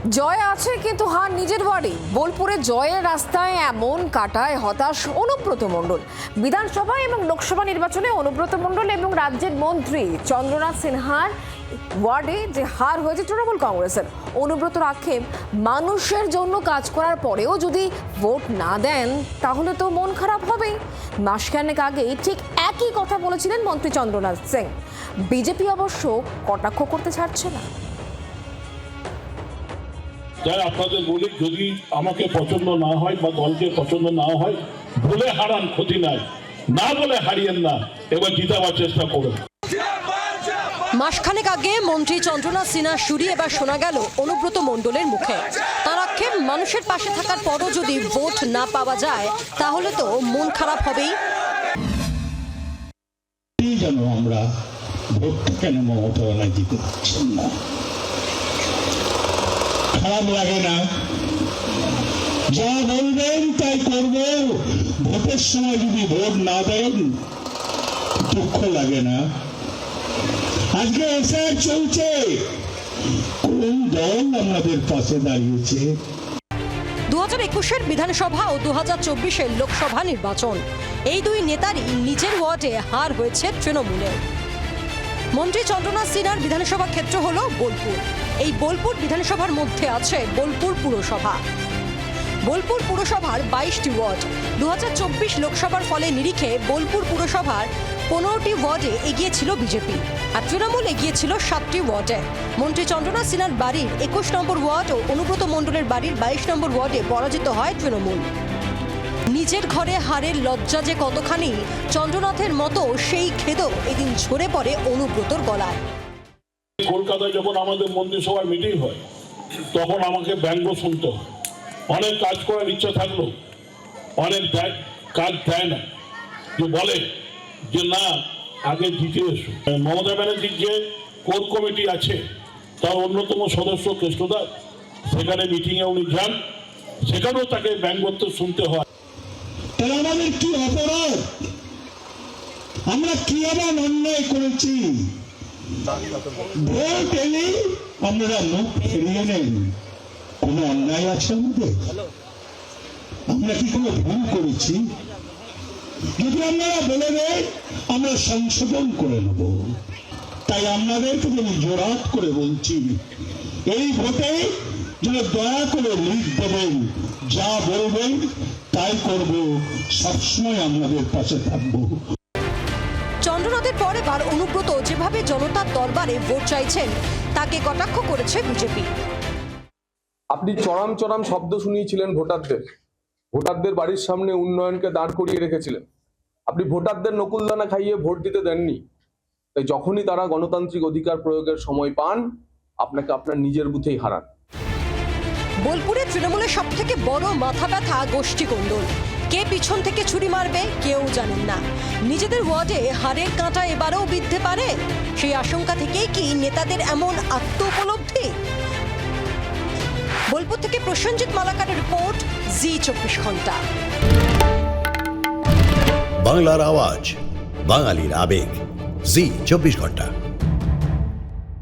জয় আছে কিন্তু হার নিজের বাড়ি। বোলপুরে জয়ের রাস্তায় এমন কাটায় হতাশ অনুব্রত মণ্ডল। বিধানসভা এবং লোকসভা নির্বাচনে অনুব্রত মণ্ডল এবং রাজ্যের মন্ত্রী চন্দ্রনাথ সিনহার ওয়ার্ডে যে হার হয়েছে তৃণমূল কংগ্রেসের। অনুব্রতর আক্ষেপ, মানুষের জন্য কাজ করার পরেও যদি ভোট না দেন তাহলে তো মন খারাপ হবেই। মাসখানেক আগে ঠিক একই কথা বলেছিলেন মন্ত্রী চন্দ্রনাথ সিং। বিজেপি অবশ্য কটাক্ষ করতে ছাড়ছে না। তাই আপনাদের বলি, যদি আমাকে পছন্দ না হয় বা দলকে পছন্দ না হয়, বলে হারান, ক্ষতি নাই, না বলে হারিয়েন না, এবার জিতাবার চেষ্টা করুন। মাসখানেক আগে মন্ত্রী চন্দ্রনাথ সিনহার সুরি এবার শোনা গেল অনুব্রত মণ্ডলের মুখে। তার আক্ষেপ, মানুষের পাশে থাকার পরও যদি ভোট না পাওয়া যায় তাহলে তো মন খারাপ হবেই। যেন আমরা ভোটটা কেন মমতা ব্যানার্জিকে পাচ্ছেন না, খারাপ লাগে না? যা বলবেন তাই করব, ভোটের সময় যদি ভোট না দেন দুঃখ লাগে না? আজকে এসআর চলছে, কোন দল আমাদের পাশে দাঁড়িয়েছে? 2021-এর বিধানসভা ও 2024-এর লোকসভা নির্বাচন, এই দুই নেতারই নিজের ওয়ার্ডে হার হয়েছে তৃণমূলের। মন্ত্রী চন্দ্রনাথ সিনহার বিধানসভা ক্ষেত্র হলো বোলপুর। এই বোলপুর বিধানসভার মধ্যে আছে বোলপুর পুরসভা। বোলপুর পুরসভার 22টি ওয়ার্ড। 2024 লোকসভার ফলে নিরিখে বোলপুর পুরসভার 15টি ওয়ার্ডে এগিয়ে ছিল বিজেপি, আর তৃণমূল এগিয়ে ছিল 7টি ওয়ার্ডে। মন্ত্রী চন্দ্রনাথ সিনহার বাড়ির 21 নম্বর ওয়ার্ড ও অনুব্রত মণ্ডলের বাড়ির 22 নম্বর ওয়ার্ডে পরাজিত হয় তৃণমূল। নিজের ঘরে হারের লজ্জা যে কতখানি, চন্দ্রনাথের মতো সেই খেদও এদিন ঝরে পড়ে অনুব্রতর গলায়। কলকাতায় যখন আমাদের মন্ত্রিসভার মিটিং হয় তখন আমাকে ব্যঙ্গ শুনতে হয়। অনেক কাজ করার ইচ্ছা থাকলো অনেক কাজ দেয় না, যে বলে যে না আগে জিতে এসো। মমতা ব্যানার্জির যে কোর কমিটি আছে তার অন্যতম সদস্য কৃষ্ণদা, সেখানে মিটিংয়ে উনি যান, সেখানেও তাকে ব্যঙ্গত্ব শুনতে হয়। তাহলে আমাদের কি অপরাধ? আমরা কি আবার অন্যায় করেছি? ভোট এলে আমরা মুখ ফিরিয়ে নেন, কোন অন্যায় আছে আমাদের? আমরা কি কোনো ভুল করেছি? যদি আপনারা বলে দেন আমরা সংশোধন করে নেব। তাই আপনাদেরকে আমি জোরাত করে বলছি, এই ভোটে যেন দয়া করে লিড দেবেন, যা বলবেন তাই করব, সবসময় আপনাদের পাশে থাকবো। চন্দ্রনাথের পর এবার অনুব্রত যেভাবে জনতার দরবারে ভোট চাইছেন তাকে কটাক্ষ করেছে বিজেপি। আপনি চরম চরম শব্দ শুনিয়েছিলেন ভোটারদের বাড়ির সামনে উন্নয়নকে দাঁড় করিয়ে রেখেছিলেন। আপনি ভোটারদের নকুলদানা খাইয়ে ভোট দিতে দেননি। তাই যখনই তারা গণতান্ত্রিক অধিকার প্রয়োগের সময় পান, আপনাকে আপনার নিজের বুথেই হারান। বোলপুরে তৃণমূলের সব থেকে বড় মাথা ব্যথা গোষ্ঠী কোন্দল। কে পিছন থেকে ছুরি মারবে কেউ জানেন না। নিজেদের ওয়ার্ডে হারের কাঁটা এবারেও বিঁধতে পারে, সেই আশঙ্কা থেকেই কি নেতাদের এমন আত্ম উপলব্ধি? বোলপুর থেকে প্রসেনজিৎ মালাকারের রিপোর্ট, জি 24 ঘন্টা। বাংলার আওয়াজ, বাঙালির আবেগ, জি 24 ঘন্টা।